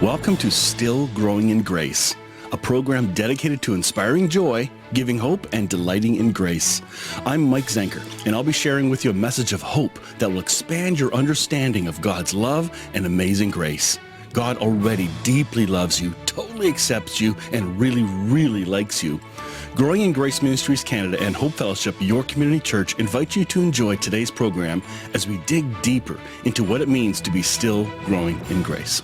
Welcome to Still Growing in Grace, a program dedicated to inspiring joy, giving hope, and delighting in grace. I'm Mike Zenker, and I'll be sharing with you a message of hope that will expand your understanding of God's love and amazing grace. God already deeply loves you, totally accepts you, and really, really likes you. Growing in Grace Ministries Canada and Hope Fellowship, your community church, invite you to enjoy today's program as we dig deeper into what it means to be still growing in grace.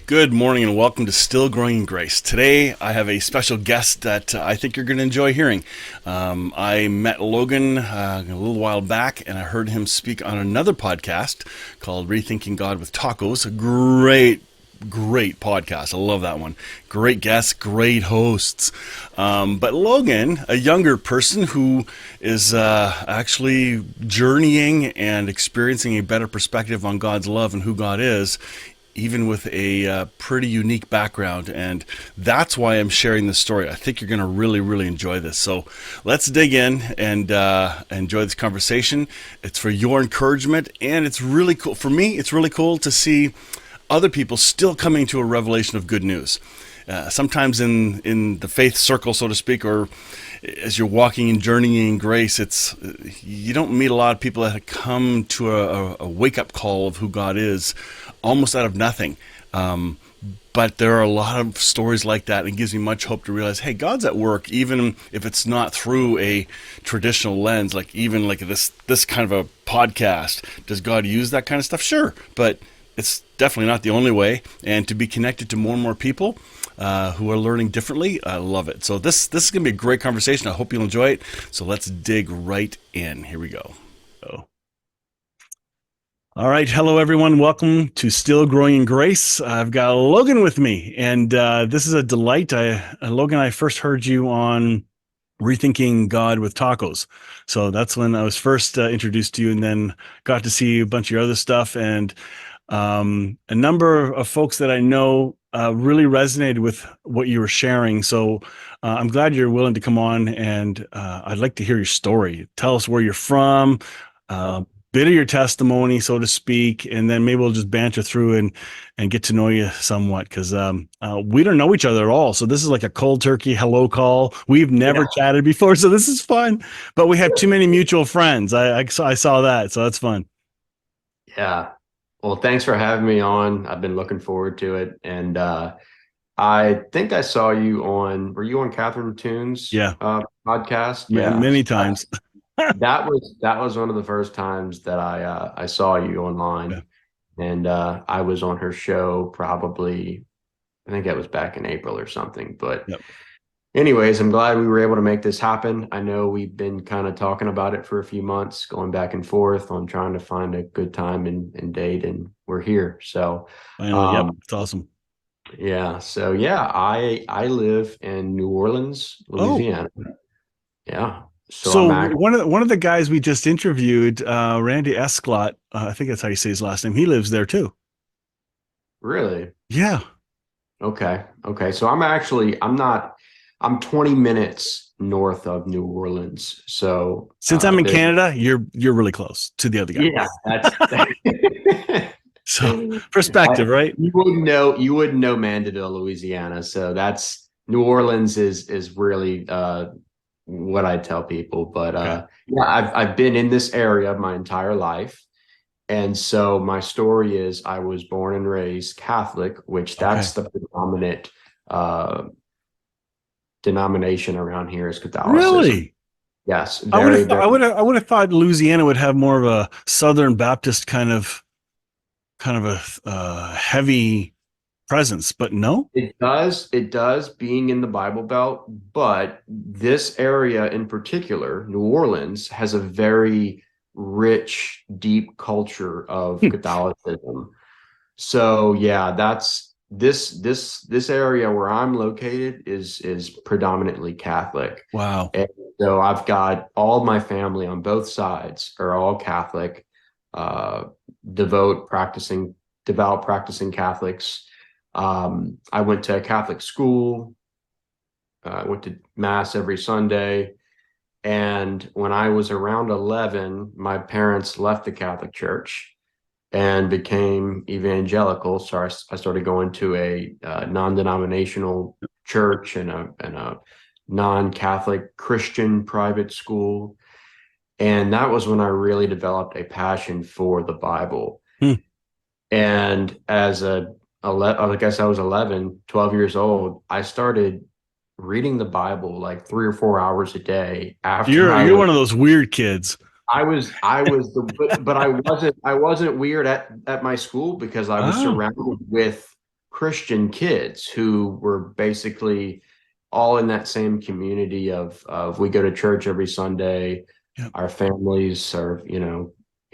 Good morning and welcome to Still Growing in Grace. Today I have a special guest that I think you're going to enjoy hearing. I met Logan a little while back and I heard him speak on another podcast called Rethinking God with Tacos. A great podcast. I love that one. Great guests, great hosts. But Logan, a younger person who is actually journeying and experiencing a better perspective on God's love and who God is, even with a pretty unique background. And that's why I'm sharing this story. I think you're going to really enjoy this. So let's dig in and enjoy this conversation. It's for your encouragement, and it's really cool. For me, it's really cool to see other people still coming to a revelation of good news. Sometimes in the faith circle, so to speak, or as you're walking and journeying in grace, you don't meet a lot of people that come to a wake-up call of who God is almost out of nothing. But there are a lot of stories like that, and it gives me much hope to realize, hey, God's at work, even if it's not through a traditional lens, like even like this kind of a podcast. Does God use that kind of stuff? Sure, but it's definitely not the only way. And to be connected to more and more people who are learning differently, I love it. So this is going to be a great conversation. I hope you'll enjoy it. So let's dig right in. Here we go. All right. Hello, everyone. Welcome to Still Growing in Grace. I've got Logan with me, and this is a delight. Logan, I first heard you on Rethinking God with Tacos. So that's when I was first introduced to you, and then got to see a bunch of your other stuff. And a number of folks that I know really resonated with what you were sharing. So I'm glad you're willing to come on, and I'd like to hear your story. Tell us where you're from, bit of your testimony, so to speak, and then maybe we'll just banter through and get to know you somewhat, because we don't know each other at all. So this is like a cold turkey hello call. We've never chatted before, so this is fun. But we have too many mutual friends. I saw that, so that's fun. Yeah. Well, thanks for having me on. I've been looking forward to it. And I think I saw you were you on Catherine Toon's podcast? Many times. That was one of the first times that I saw you online. And I was on her show probably, I think it was back in April or something. But anyways, I'm glad we were able to make this happen. I know we've been kind of talking about it for a few months, going back and forth on trying to find a good time and date, and we're here. So it's awesome. Yeah. So I live in New Orleans, Louisiana. Yeah. So one of the guys we just interviewed, Randy Esclott, I think that's how you say his last name. He lives there too. Really? Yeah. Okay. So I'm 20 minutes north of New Orleans. So since I'm in Canada, you're really close to the other guy. Yeah, that's so perspective, right? You wouldn't know Mandeville, Louisiana. So that's New Orleans is really what I tell people. But I've been in this area my entire life. And so my story is I was born and raised Catholic, which that's the predominant denomination around here is Catholicism. Really? Yes. I would have thought Louisiana would have more of a Southern Baptist kind of a heavy presence, but no? It does being in the Bible Belt, but this area in particular, New Orleans, has a very rich, deep culture of Catholicism. So that's this area where I'm located is predominantly Catholic. Wow. And so I've got all my family on both sides are all Catholic, devout practicing Catholics. I went to a Catholic school. I went to mass every Sunday. And when I was around 11, my parents left the Catholic Church and became evangelical. So I started going to a non-denominational church and a non-Catholic Christian private school. And that was when I really developed a passion for the Bible. Hmm. And I guess I was 11, 12 years old, I started reading the Bible like 3 or 4 hours a day after You're one of those weird kids. but I wasn't weird at my school because I was Oh, surrounded with Christian kids who were basically all in that same community of we go to church every Sunday, yep. our families are,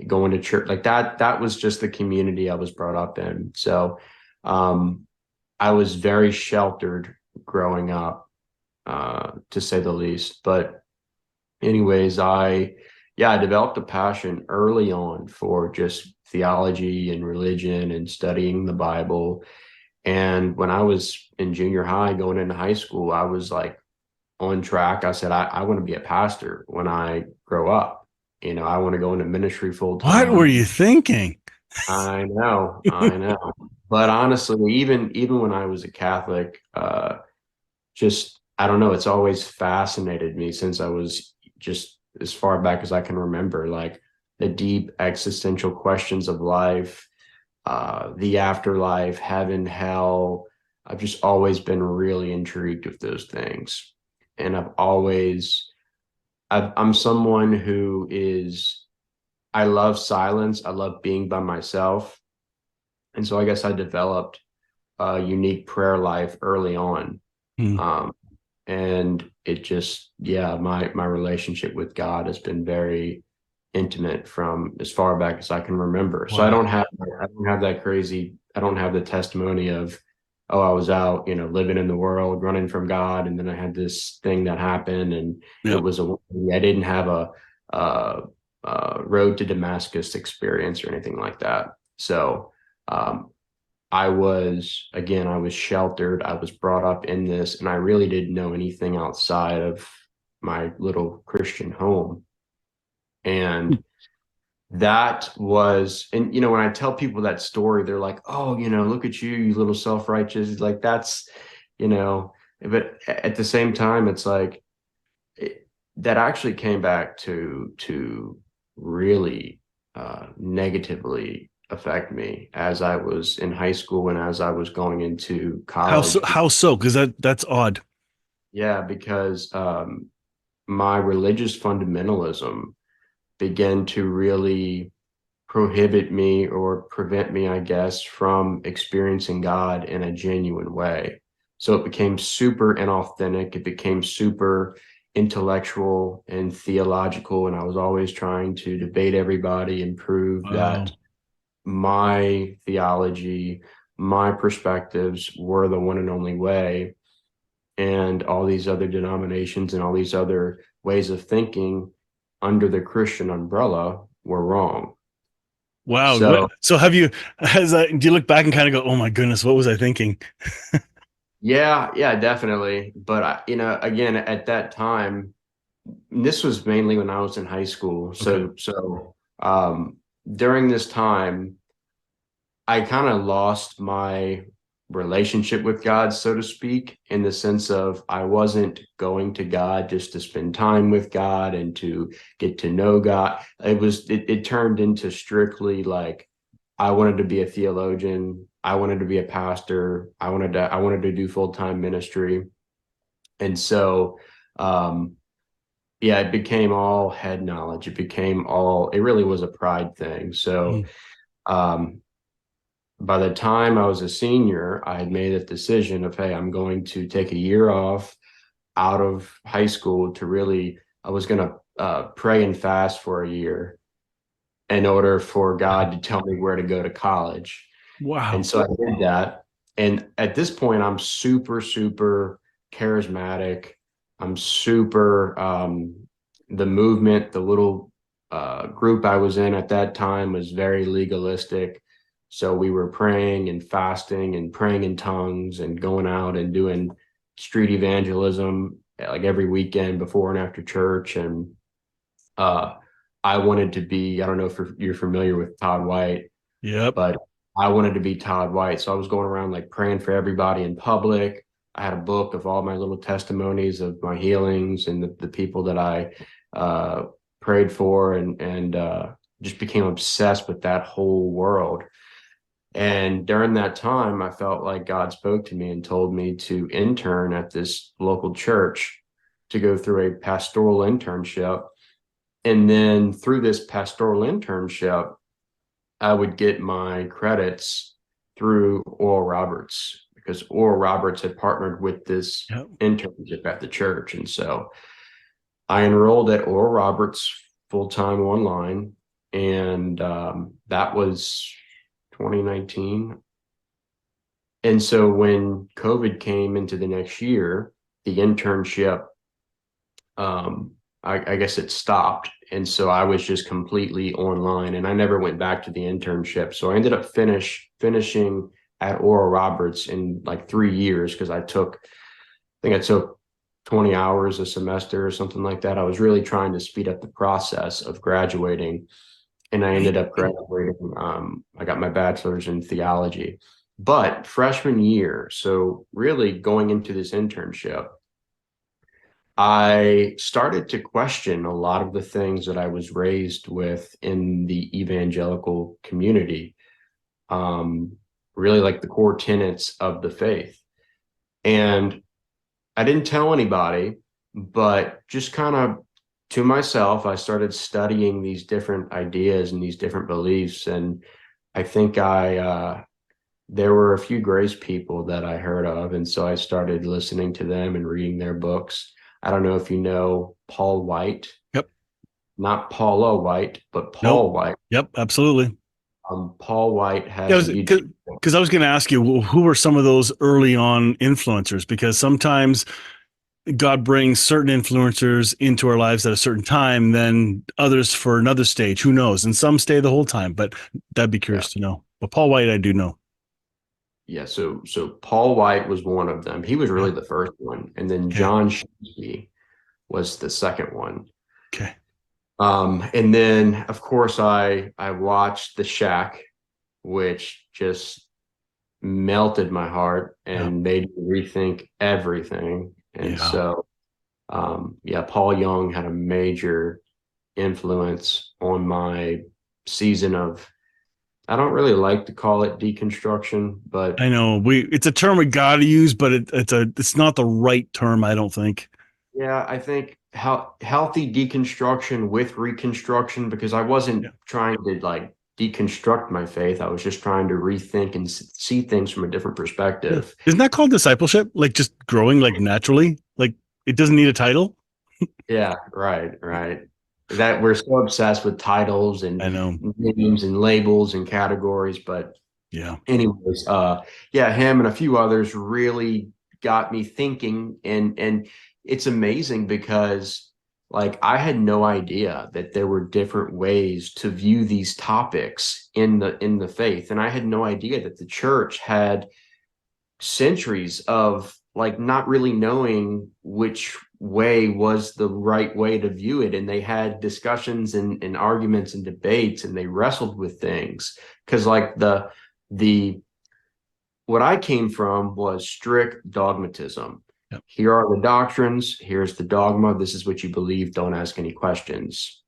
going to church like that. That was just the community I was brought up in. So um I was very sheltered growing up, to say the least. But anyways, I developed a passion early on for just theology and religion and studying the Bible. And when I was in junior high going into high school, I was like on track. I said, I want to be a pastor when I grow up. I want to go into ministry full What were time. you thinking? I know. But honestly, even when I was a Catholic, just I don't know, it's always fascinated me since I was just as far back as I can remember, like the deep existential questions of life, the afterlife, heaven, hell. I've just always been really intrigued with those things. And I'm someone who I love silence. I love being by myself. And so I guess I developed a unique prayer life early on. Hmm. Um, and it just, yeah, my relationship with God has been very intimate from as far back as I can remember. So Wow. I don't have that crazy, I don't have the testimony of, oh, I was out, living in the world, running from God, and then I had this thing that happened, and Yep. I didn't have a, a road to Damascus experience or anything like that. So um, I was sheltered. I was brought up in this, and I really didn't know anything outside of my little Christian home. And when I tell people that story, they're like, oh, look at you, you little self-righteous. Like you know, but at the same time, it's like that actually came back to really negatively affect me as I was in high school and as I was going into How so? college. How so? Because that's odd. Yeah, because my religious fundamentalism began to really prohibit me or prevent me, I guess, from experiencing God in a genuine way. So it became super inauthentic. It became super intellectual and theological. And I was always trying to debate everybody and prove Wow. that my theology, my perspectives were the one and only way. And all these other denominations and all these other ways of thinking under the Christian umbrella were wrong. Wow. So So do you look back and kind of go, oh my goodness, what was I thinking? yeah, definitely. But again, at that time, this was mainly when I was in high school. Okay. So during this time, I kind of lost my relationship with God, so to speak, in the sense of I wasn't going to God just to spend time with God and to get to know God. It turned into strictly like I wanted to be a theologian, I wanted to be a pastor, I wanted to do full-time ministry. And so yeah, it became all head knowledge. It really was a pride thing. So Mm. um by the time I was a senior, I had made a decision of, hey, I'm going to take a year off out of high school I was going to pray and fast for a year in order for God to tell me where to go to college. And Wow. so I did that. And at this point, I'm super, super charismatic. I'm super, the movement, the little group I was in at that time was very legalistic. So we were praying and fasting and praying in tongues and going out and doing street evangelism like every weekend before and after church. And uh, I wanted to be, I don't know if you're familiar with Todd White, Yep. but I wanted to be Todd White. So I was going around like praying for everybody in public. I had a book of all my little testimonies of my healings and the people that I uh, prayed for, and just became obsessed with that whole world. And during that time, I felt like God spoke to me and told me to intern at this local church, to go through a pastoral internship. And then through this pastoral internship, I would get my credits through Oral Roberts, because Oral Roberts had partnered with this Yep. internship at the church. And so I enrolled at Oral Roberts full time online. And that was 2019. And so when COVID came into the next year, the internship, I guess it stopped. And so I was just completely online, and I never went back to the internship. So I ended up finishing at Oral Roberts in like 3 years, because I think I took 20 hours a semester or something like that. I was really trying to speed up the process of graduating, and I ended up graduating. I got my bachelor's in theology. But freshman year, so really going into this internship, I started to question a lot of the things that I was raised with in the evangelical community, um, really like the core tenets of the faith. And I didn't tell anybody, but just kind of to myself, I started studying these different ideas and these different beliefs. And I think there were a few grace people that I heard of. And so I started listening to them and reading their books. I don't know if you know Paul White, Yep. not Paula White, but Nope. Paul White. Yep. Absolutely. Paul White Yeah, has a YouTube. because I was going to ask you, who were some of those early on influencers? Because sometimes God brings certain influencers into our lives at a certain time, then others for another stage. Who knows? And some stay the whole time, but that'd be Yeah. curious to know. But Paul White, I do know. Yeah. So Paul White was one of them. He was really Yep. the first one. And then Okay. John Shinsky was the second one. Okay. And then of course I watched The Shack, which just melted my heart Yep. and made me rethink everything. And Yeah. so yeah, Paul Young had a major influence on my season of, I don't really like to call it deconstruction, but I know it's a term we got to use, but it's not the right term. I don't think. yeah, I think healthy deconstruction with reconstruction, because I wasn't Yeah. trying to like deconstruct my faith. I was just trying to rethink and see things from a different Yeah. perspective. Isn't that called discipleship? Like just growing like naturally? Like it doesn't need a title? Yeah, right. That we're so obsessed with titles I and know. names and labels and categories, but Yeah. anyways, yeah, him and a few others really got me thinking, and it's amazing because like I had no idea that there were different ways to view these topics in the faith, and I had no idea that the church had centuries of like not really knowing which way was the right way to view it. And they had discussions and arguments and debates, and they wrestled with things, because like the what I came from was strict dogmatism. Yep. Here are the doctrines, here's the dogma, this is what you believe, don't ask any questions.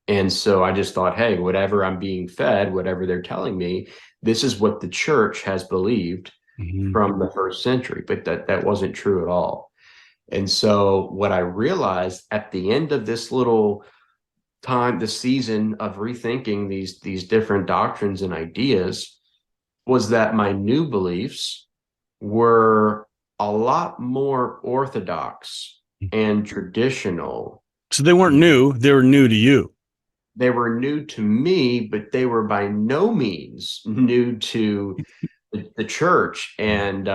And so I just thought, hey, whatever I'm being fed, whatever they're telling me, this is what the church has believed Mhm. from the first century, but that wasn't true at all. And so what I realized at the end of this little time, the season of rethinking these different doctrines and ideas, was that my new beliefs were a lot more orthodox and traditional. So they weren't new; they were new to you. They were new to me, but they were by no means new to the church. Yeah. And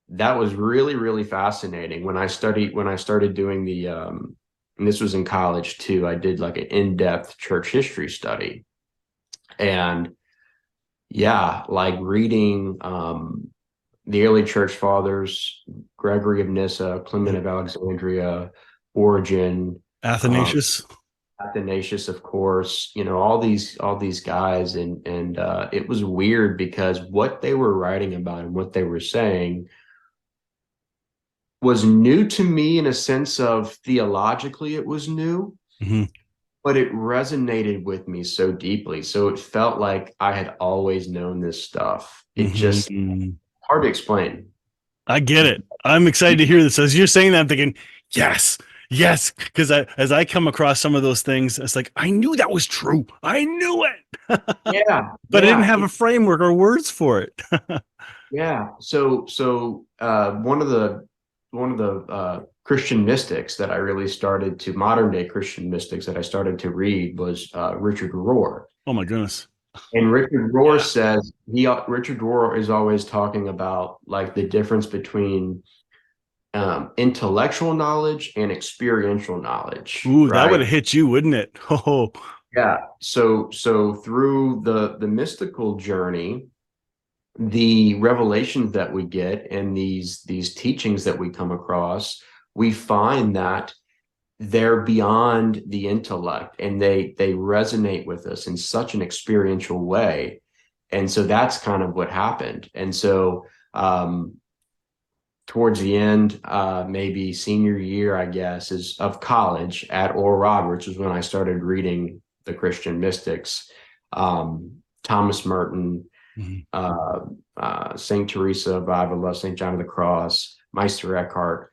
that was really, really fascinating. When I started doing and this was in college too, I did like an in-depth church history study. And yeah, like reading the early church fathers, Gregory of Nyssa, Clement Yep. of Alexandria, Origen, Athanasius. Athanasius, of course, all these guys, and it was weird because what they were writing about and what they were saying was new to me in a sense of theologically it was new, Hmm. but it resonated with me so deeply. So it felt like I had always known this stuff. It just Hmm. hard to explain. I get it. I'm excited to hear this. As you're saying that, I'm thinking, yes, yes. Because as I come across some of those things, it's like, I knew that was true. I knew it. Yeah, But I didn't yeah, have a framework or words for it. yeah. So one of the Christian mystics that I really started to modern day Christian mystics that I started to read was Richard Rohr. Oh my goodness. And Richard Rohr Yeah. says Richard Rohr is always talking about like the difference between intellectual knowledge and experiential knowledge, Ooh, that would right? have hit you, wouldn't it? Oh, Yeah. So through the mystical journey, the revelations that we get and these teachings that we come across, we find that they're beyond the intellect and they resonate with us in such an experiential way. And so that's kind of what happened. And so towards the end, maybe senior year, I guess, is of college at Oral Roberts was when I started reading the Christian mystics, Thomas Merton, mhm. uh, Saint Teresa of Avila, Saint John of the Cross, Meister Eckhart,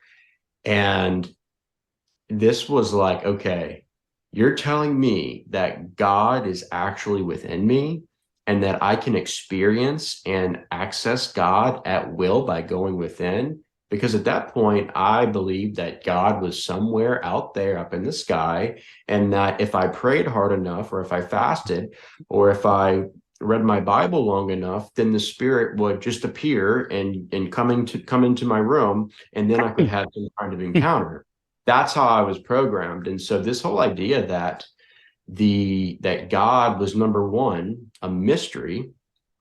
and this was like, okay, you're telling me that God is actually within me and that I can experience and access God at will by going within. Because at that point, I believed that God was somewhere out there up in the sky, and that if I prayed hard enough, or if I fasted, or if I read my Bible long enough, then the Spirit would just appear and come into my room, and then I could have some kind of encounter. That's how I was programmed. And so this whole idea that God was number one, a mystery,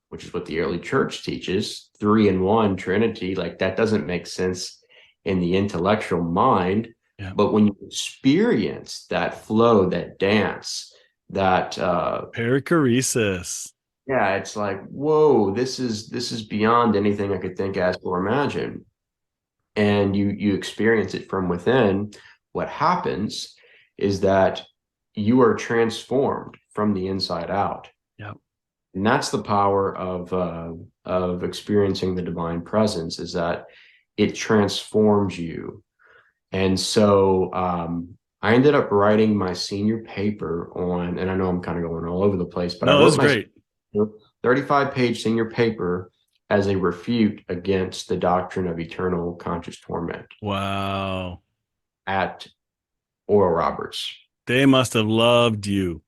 which is what the early church teaches, three in one Trinity, like that doesn't make sense in the intellectual mind. Yeah. But when you experience that flow, that dance, that Perichoresis. yeah, it's like, whoa, this is beyond anything I could think, ask, or imagine. And you experience it from within. What happens is that you are transformed from the inside out. Yeah. And that's the power of experiencing the divine presence, is that it transforms you. And so I ended up writing my senior paper on, and I know I'm kind of going all over the place, but I No, this wrote is my great. 35-page senior paper as a refute against the doctrine of eternal conscious torment Wow. at Oral Roberts. They must have loved you.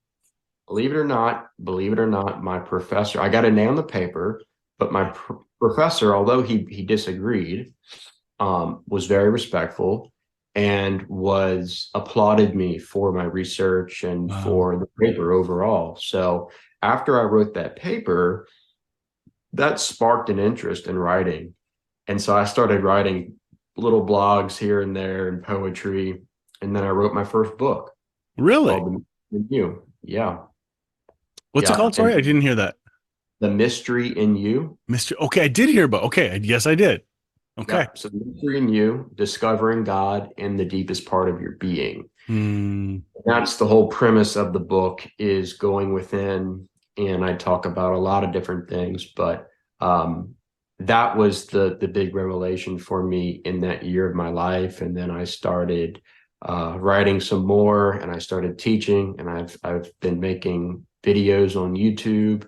Believe it or not, my professor, I got an A on the paper, but my professor, although he disagreed, was very respectful and was applauded me for my research and Wow. for the paper overall. So after I wrote that paper, that sparked an interest in writing. And so I started writing little blogs here and there and poetry. And then I wrote my first book Really? called The You. Yeah. What's it Yeah. called? Sorry, And I didn't hear that. The Mystery in You. Mr. Okay, I did hear about. Okay, yes, I did. Okay. Yeah. So The Mystery in You, discovering God in the deepest part of your being. Hmm. That's the whole premise of the book, is going within. And I talk about a lot of different things, but that was the big revelation for me in that year of my life. And then I started writing some more, and I started teaching, and I've been making videos on YouTube,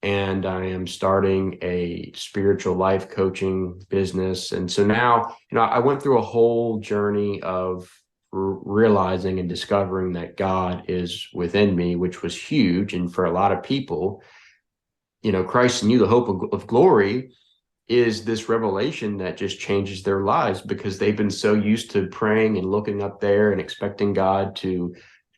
and I am starting a spiritual life coaching business. And so now, I went through a whole journey of realizing and discovering that God is within me, which was huge. And for a lot of people, Christ in you, the hope of glory, is this revelation that just changes their lives, because they've been so used to praying and looking up there and expecting God to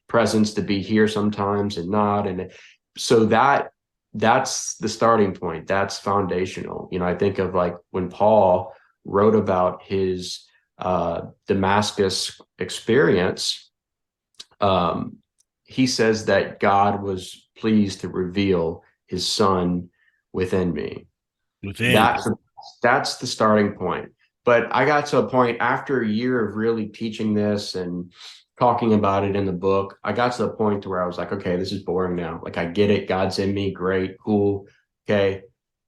presence to be here sometimes and not. And so that that's the starting point. That's foundational. I think of like when Paul wrote about his Damascus experience, um, he says that God was pleased to reveal his son within me. Within. That's the starting point. But I got to a point after a year of really teaching this and talking about it in the book. I got to the point to where I was like, okay, this is boring now. Like I get it. God's in me. Great, cool. Okay.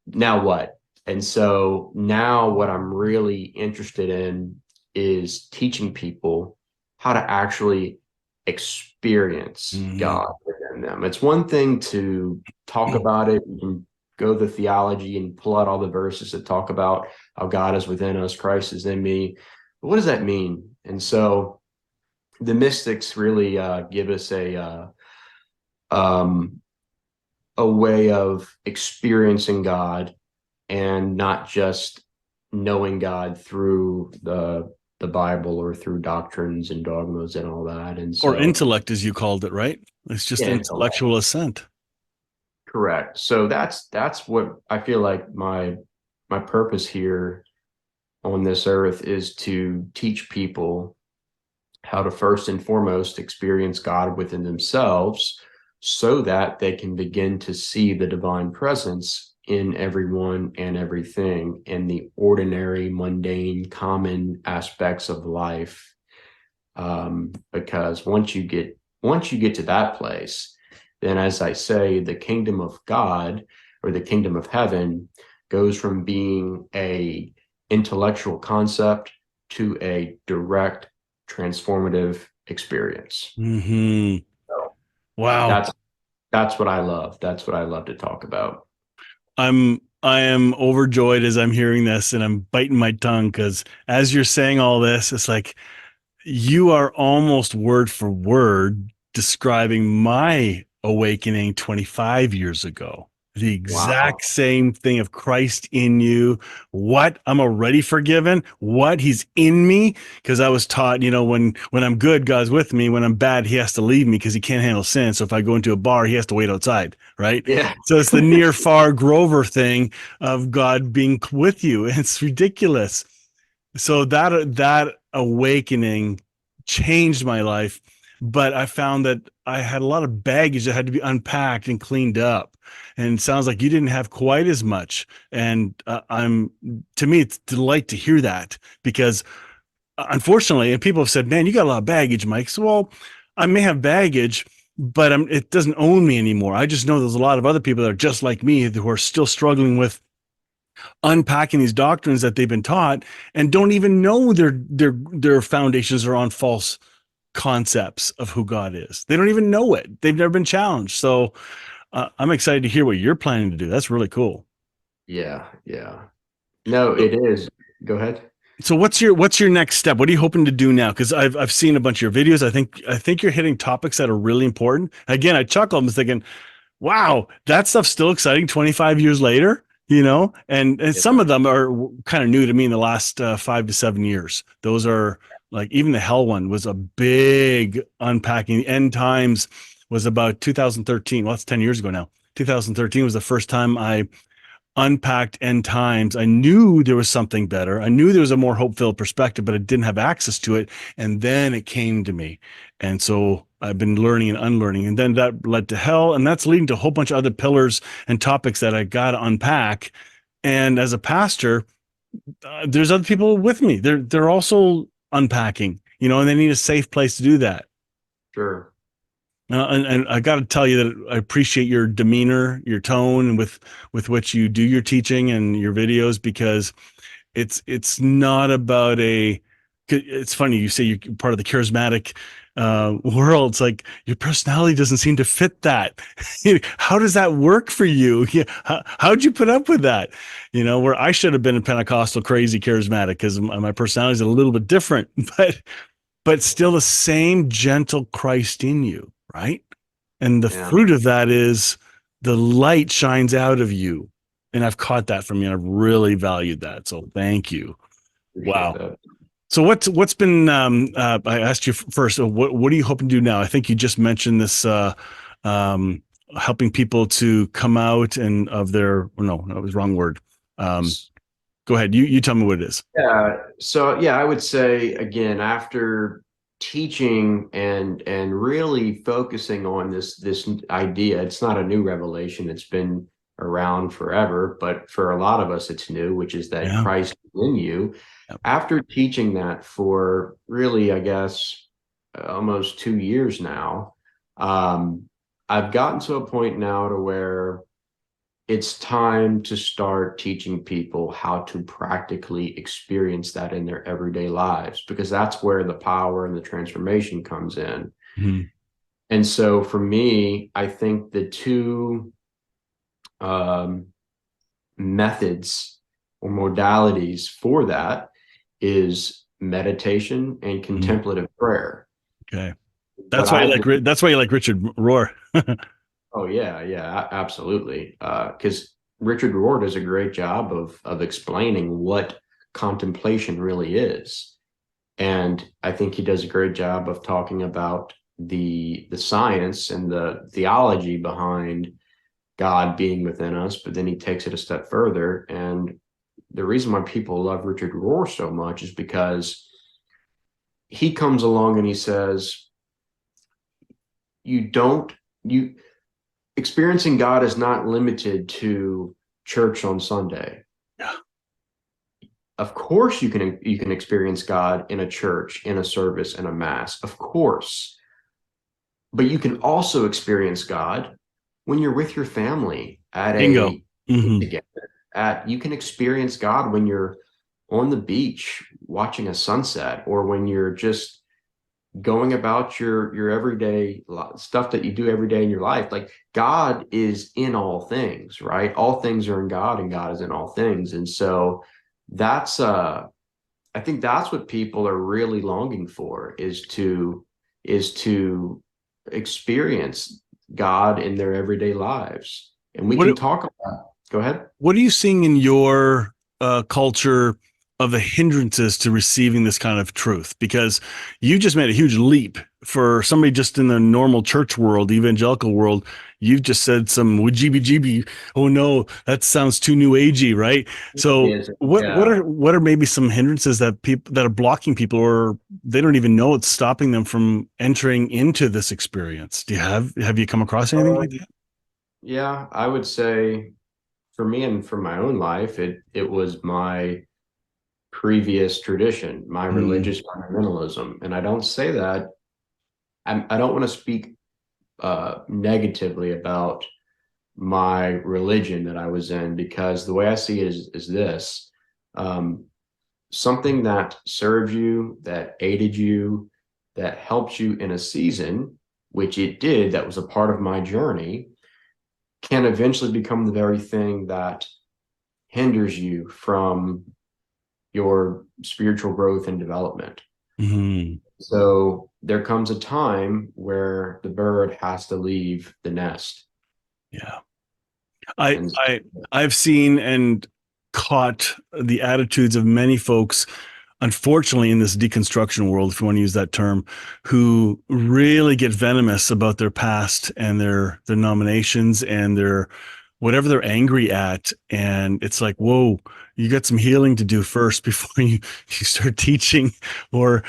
Now what? And so now what I'm really interested in is teaching people how to actually experience Mhm. God within them. It's one thing to talk about it and go the theology and pull out all the verses that talk about how God is within us, Christ is in me. But what does that mean? And so the mystics really give us um, a way of experiencing God and not just knowing God through the Bible or through doctrines and dogmas and all that. And Or so, intellect, as you called it, right? It's just yeah, intellectual assent. correct. So that's what I feel like my purpose here on this earth is to teach people how to first and foremost experience God within themselves so that they can begin to see the divine presence in everyone and everything in the ordinary, mundane, common aspects of life. Because once you get to that place, then as I say, the kingdom of God or the kingdom of heaven goes from being a intellectual concept to a direct transformative experience. Hmm. So Wow. that's that's what I love. That's what I love to talk about. I am overjoyed as I'm hearing this, and I'm biting my tongue because as you're saying all this, it's like you are almost word for word describing my awakening 25 years ago. The exact Wow. same thing of Christ in you. What? I'm already forgiven. What? He's in me. Because I was taught, when I'm good, God's with me. When I'm bad, he has to leave me because he can't handle sin. So if I go into a bar, he has to wait outside. Right. Yeah. So it's the near far Grover thing of God being with you. It's ridiculous. So that awakening changed my life, but I found that I had a lot of baggage that had to be unpacked and cleaned up. And it sounds like you didn't have quite as much. And to me, it's a delight to hear that because unfortunately, and people have said, "Man, you got a lot of baggage, Mike." So, well, I may have baggage, but it doesn't own me anymore. I just know there's a lot of other people that are just like me who are still struggling with unpacking these doctrines that they've been taught and don't even know their foundations are on false concepts of who God is. They don't even know it. They've never been challenged. So I'm excited to hear what you're planning to do. That's really cool. Yeah. Yeah. No, So, it is. Go ahead. so what's your next step? What are you hoping to do now? Because I've seen a bunch of your videos. I think you're hitting topics that are really important. Again, I chuckle. I'm thinking, wow, that stuff's still exciting 25 years later, and Yeah. some of them are kind of new to me in the last 5 to 7 years. Those are like, even the hell one was a big unpacking. End times was about 2013. Well, that's 10 years ago now. 2013 was the first time I unpacked end times. I knew there was something better. I knew there was a more hope-filled perspective, but I didn't have access to it. And then it came to me. And so I've been learning and unlearning. And then that led to hell. And that's leading to a whole bunch of other pillars and topics that I got to unpack. And as a pastor, there's other people with me. They're also unpacking, and they need a safe place to do that. Sure. And I got to tell you that I appreciate your demeanor, your tone, and with which you do your teaching and your videos, because it's not about a. It's funny you say you're part of the charismatic world. It's like your personality doesn't seem to fit that. How does that work for you? Yeah, how'd you put up with that? Where I should have been a Pentecostal crazy charismatic because my personality is a little bit different, but still the same gentle Christ in you, right? And the Yeah. fruit of that is the light shines out of you. And I've caught that from you. And I've really valued that. So thank you. Appreciate Wow. that. So what's been I asked you first, what are you hoping to do now? I think you just mentioned this helping people to come out and of their, no, that was the wrong word. Go ahead. You tell me what it is. Yeah. So yeah, I would say again, after teaching and really focusing on this idea, it's not a new revelation. It's been around forever, but for a lot of us it's new, which is that Yeah. Christ is in you. Yep. After teaching that for really, I guess, almost 2 years now, um, I've gotten to a point now to where it's time to start teaching people how to practically experience that in their everyday lives, because that's where the power and the transformation comes in. Mhm. And so for me, I think the two um, methods or modalities for that is meditation and Mhm. contemplative prayer. Okay. What I do, That's why you like Richard Rohr. oh yeah, yeah, absolutely. Because Richard Rohr does a great job of explaining what contemplation really is. And I think he does a great job of talking about the science and the theology behind God being within us, but then he takes it a step further. And the reason why people love Richard Rohr so much is because he comes along and he says, you don't, you experiencing God is not limited to church on Sunday. Yeah. Of course you can experience God in a church, in a service, in a mass. Of course. But you can also experience God when you're with your family at Bingo. a Hmm. together. You can experience God when you're on the beach watching a sunset, or when you're just going about your everyday stuff that you do every day in your life. Like, God is in all things, right? All things are in God and God is in all things. And so that's I think that's what people are really longing for, is to experience God in their everyday lives. And we can What talk about, go ahead. What are you seeing in your culture of the hindrances to receiving this kind of truth? Because you just made a huge leap for somebody just in the normal church world, evangelical world. You've just said some wajibby jibby. Oh no, that sounds too new agey, right? So Is what yeah. are maybe some hindrances that people that are blocking people, or they don't even know it's stopping them from entering into this experience? Have you come across anything like Um, that? yeah, I would say for me and for my own life, it was my previous tradition, my Mm, religious fundamentalism. And I don't say that, I don't want to speak negatively about my religion that I was in, because the way I see it is this: um, something that served you, that aided you, that helped you in a season, which it did, that was a part of my journey, can eventually become the very thing that hinders you from your spiritual growth and development. mhm. So there comes a time where the bird has to leave the nest. Yeah. I And I I've seen and caught the attitudes of many folks, unfortunately, in this deconstruction world, if you want to use that term, who really get venomous about their past and their nominations and their whatever they're angry at. And it's like, whoa, you got some healing to do first before you start teaching or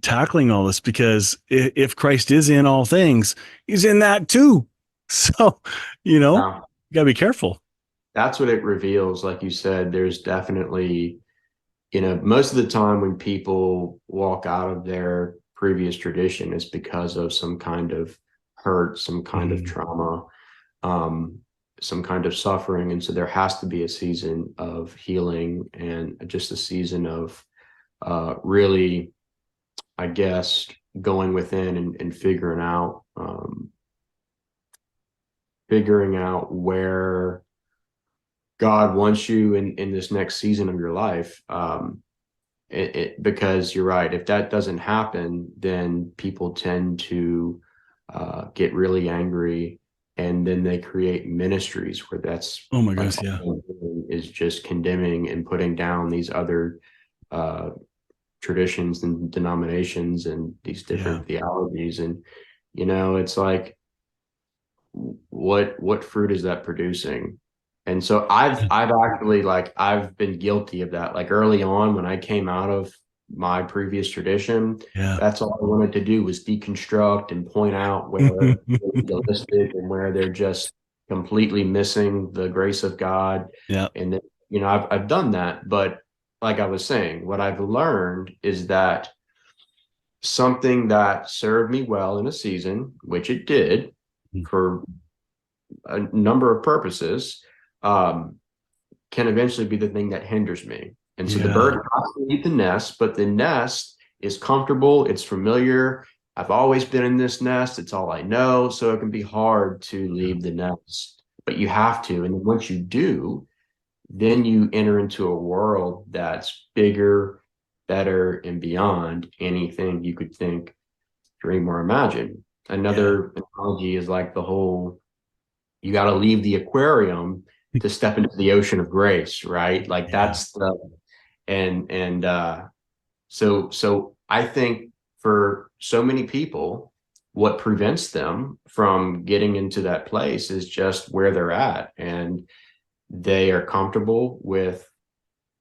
tackling all this, because if Christ is in all things, he's in that too. So, you uh, gotta be careful. that's what it reveals. Like you said, there's definitely, most of the time when people walk out of their previous tradition, it's because of some kind of hurt, some kind of Mhm. trauma, um, some kind of suffering. And so there has to be a season of healing and just a season of really, I guess, going within and figuring out where God wants you in this next season of your life. Because you're right, if that doesn't happen, then people tend to get really angry, and then they create ministries where that's Oh my like goodness, yeah. all they're doing is just condemning and putting down these other uh, traditions and denominations and these Yeah. different theologies. And it's like, what fruit is that producing? And so I've actually, like, I've been guilty of that. Like early on when I came out of my previous tradition, Yeah. that's all I wanted to do was deconstruct and point out where they're legalistic and where they're just completely missing the grace of God. Yeah. And then, I've done that, but like I was saying, what I've learned is that something that served me well in a season, which it did for a number of purposes, um, can eventually be the thing that hinders me. And so the bird Yeah. has to leave the nest, but the nest is comfortable, it's familiar. I've always been in this nest, it's all I know. So it can be hard to leave the nest, but you have to. And once you do, then you enter into a world that's bigger, better, and beyond anything you could think, dream, or imagine. Yeah. Another analogy is like the whole, you got to leave the aquarium to step into the ocean of grace, right? Like Yeah. that's the and so I think for so many people, what prevents them from getting into that place is just where they're at, and they are comfortable with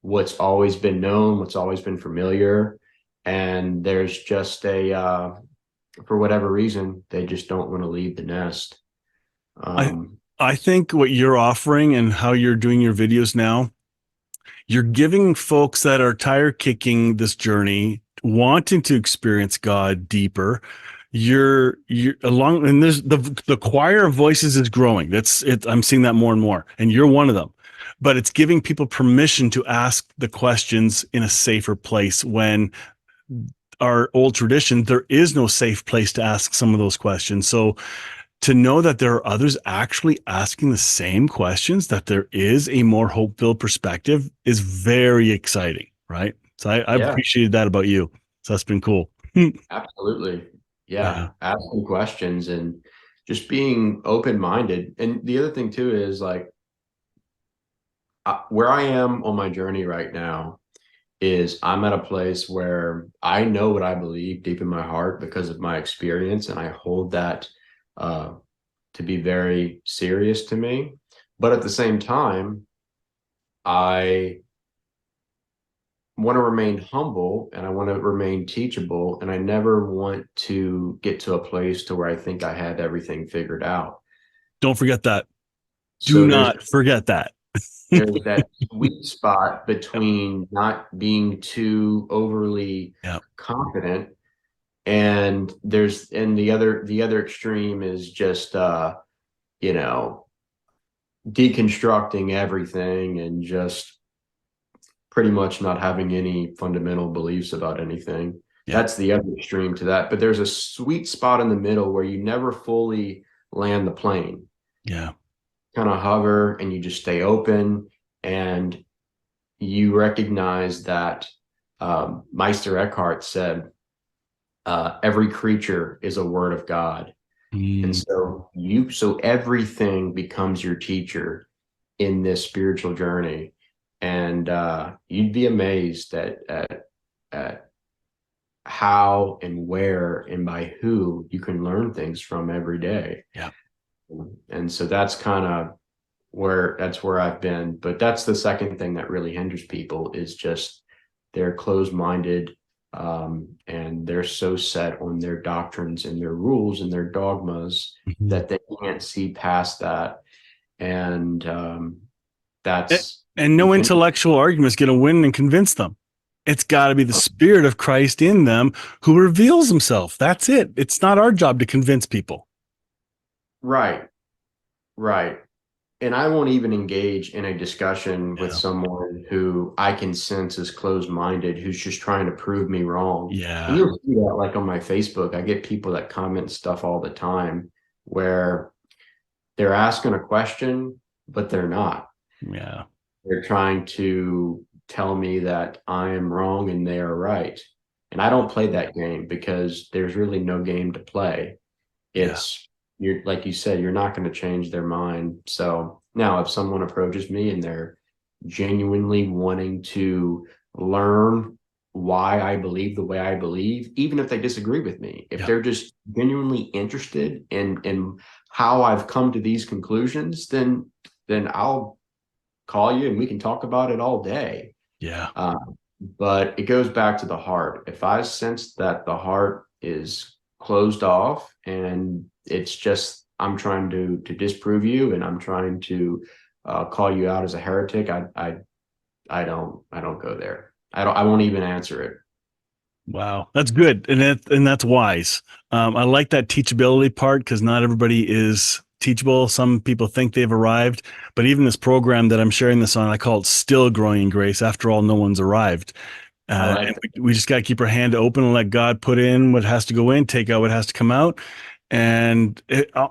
what's always been known, what's always been familiar, and there's just for whatever reason, they just don't want to leave the nest. I Um, I think what you're offering and how you're doing your videos now, you're giving folks that are tire kicking this journey, wanting to experience God deeper. You're along, and there's the choir of voices is growing. That's it. I'm seeing that more and more, and you're one of them. But it's giving people permission to ask the questions in a safer place. When our old tradition, there is no safe place to ask some of those questions. So to know that there are others actually asking the same questions, that there is a more hope-filled perspective, is very exciting, right? So I've yeah, appreciated that about you. So that's been cool. absolutely. Yeah. Yeah, asking questions and just being open-minded. And the other thing too is like where I am on my journey right now is I'm at a place where I know what I believe deep in my heart because of my experience, and I hold that uh, to be very serious to me. But at the same time, I want to remain humble and I want to remain teachable, and I never want to get to a place to where I think I have everything figured out. Don't forget that. Do So not forget that. there's that sweet spot between not being too overly Yeah. confident, and the other extreme is just you know deconstructing everything and just pretty much not having any fundamental beliefs about anything. Yeah. That's the other extreme to that. But there's a sweet spot in the middle where you never fully land the plane, Yeah. kind of hover, and you just stay open, and you recognize that Meister Eckhart said, every creature is a word of God. And Mm, so everything becomes your teacher in this spiritual journey. And you'd be amazed at how and where and by who you can learn things from every day. yeah. And so that's where I've been. But that's the second thing that really hinders people is just they're closed-minded, and they're so set on their doctrines and their rules and their dogmas Mhm. that they can't see past that. And A- that's And no intellectual argument is going to win and convince them. It's got to be the Spirit of Christ in them who reveals himself. That's it. It's not our job to convince people. right, right. And I won't even engage in a discussion with Yeah. someone who I can sense is closed-minded, who's just trying to prove me wrong. And Yeah. you'll see that like on my Facebook, I get people that comment stuff all the time where they're asking a question, but they're not. Yeah. They're trying to tell me that I am wrong and they are right. And I don't play that game because there's really no game to play. Yeah. It's you're like you said, you're not going to change their mind. So now if someone approaches me and they're genuinely wanting to learn why I believe the way I believe, even if they disagree with me, if Yeah. they're just genuinely interested in how I've come to these conclusions, then I'll call you and we can talk about it all day. Yeah. But it goes back to the heart. If I sense that the heart is closed off and it's just, I'm trying to disprove you and I'm trying to call you out as a heretic, I don't go there. I won't even answer it. Wow, that's good, and that's wise. I like that teachability part because not everybody is teachable. Some people think they've arrived, but even this program that I'm sharing this on, I call it "Still Growing in Grace." After all, no one's arrived. And we just got to keep our hand open and let God put in what has to go in, take out what has to come out. And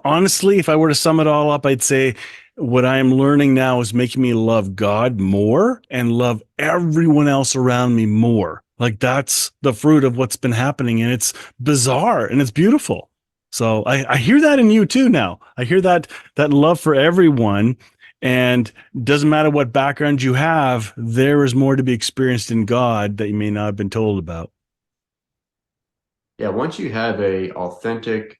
honestly, if I were to sum it all up, I'd say what I am learning now is making me love God more and love everyone else around me more. Like that's the fruit of what's been happening. And it's bizarre and it's beautiful. So I hear that in you too now. I hear that love for everyone. And doesn't matter what background you have, there is more to be experienced in God that you may not have been told about. Yeah, once you have a authentic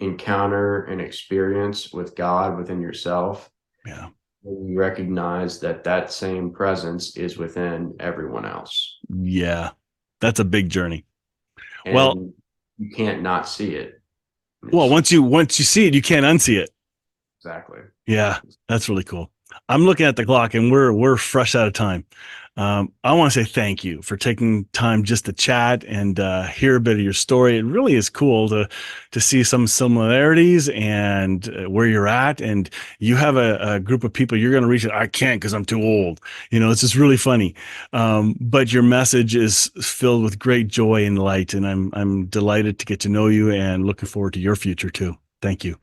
encounter and experience with God within yourself, Yeah. you recognize that same presence is within everyone else. Yeah. That's a big journey. And well, you can't not see it. Once you see it, you can't unsee it. Exactly. Yeah, that's really cool. I'm looking at the clock and we're fresh out of time. I want to say thank you for taking time just to chat and hear a bit of your story. It really is cool to see some similarities and where you're at. And you have a group of people you're going to reach. I can't because I'm too old. It's just really funny. But your message is filled with great joy and light. And I'm delighted to get to know you and looking forward to your future too. Thank you.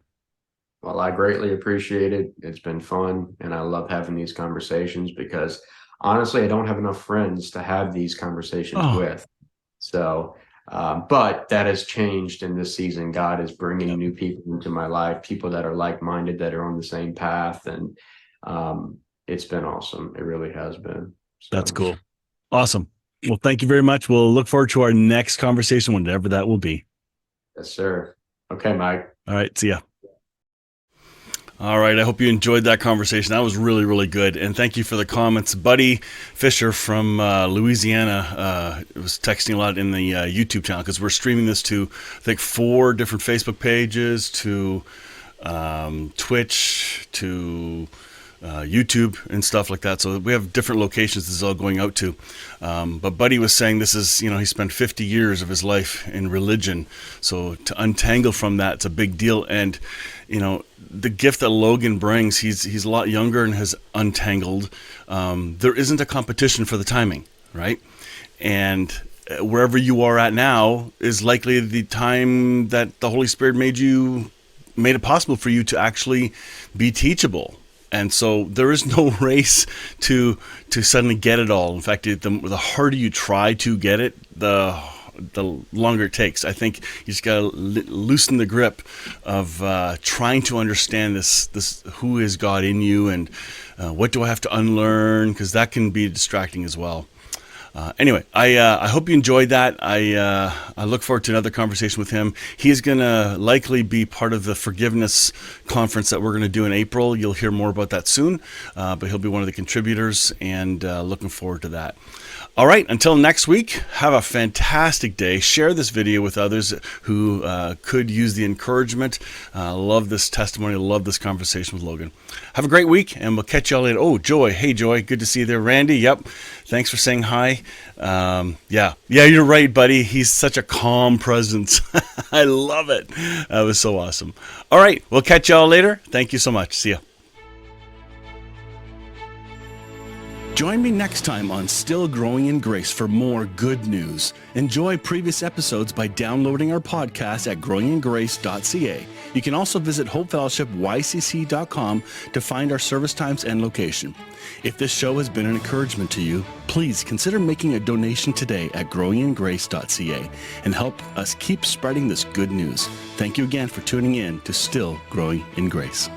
Well, I greatly appreciate it. It's been fun, and I love having these conversations because honestly, I don't have enough friends to have these conversations with. So, but that has changed in this season. God is bringing new people into my life, people that are like-minded, that are on the same path, and it's been awesome. It really has been. So. That's cool. Awesome. Well, thank you very much. We'll look forward to our next conversation, whenever that will be. Yes, sir. Okay, Mike. All right. See ya. All right. I hope you enjoyed that conversation. That was really, really good. And thank you for the comments. Buddy Fisher from Louisiana was texting a lot in the YouTube channel because we're streaming this to, I think, 4 different Facebook pages, to Twitch, to YouTube and stuff like that. So we have different locations this is all going out to. But Buddy was saying this is, he spent 50 years of his life in religion. So to untangle from that, it's a big deal. And, the gift that Logan brings, he's a lot younger and has untangled. There isn't a competition for the timing, right? And wherever you are at now is likely the time that the Holy Spirit made it possible for you to actually be teachable. And so there is no race to suddenly get it all. In fact, the harder you try to get it, the longer it takes. I think you just got to loosen the grip of trying to understand this who is God in you and what do I have to unlearn, because that can be distracting as well. Anyway, I hope you enjoyed that. I look forward to another conversation with him. He is going to likely be part of the forgiveness conference that we're going to do in April. You'll hear more about that soon, but he'll be one of the contributors, and looking forward to that. All right, until next week, have a fantastic day. Share this video with others who could use the encouragement. Love this testimony. Love this conversation with Logan. Have a great week, and we'll catch y'all later. Oh, Joy. Hey, Joy. Good to see you there. Randy, yep. Thanks for saying hi. Yeah, you're right, buddy. He's such a calm presence. I love it. That was so awesome. All right, we'll catch y'all later. Thank you so much. See ya. Join me next time on Still Growing in Grace for more good news. Enjoy previous episodes by downloading our podcast at growingingrace.ca. You can also visit hopefellowshipycc.com to find our service times and location. If this show has been an encouragement to you, please consider making a donation today at growingingrace.ca and help us keep spreading this good news. Thank you again for tuning in to Still Growing in Grace.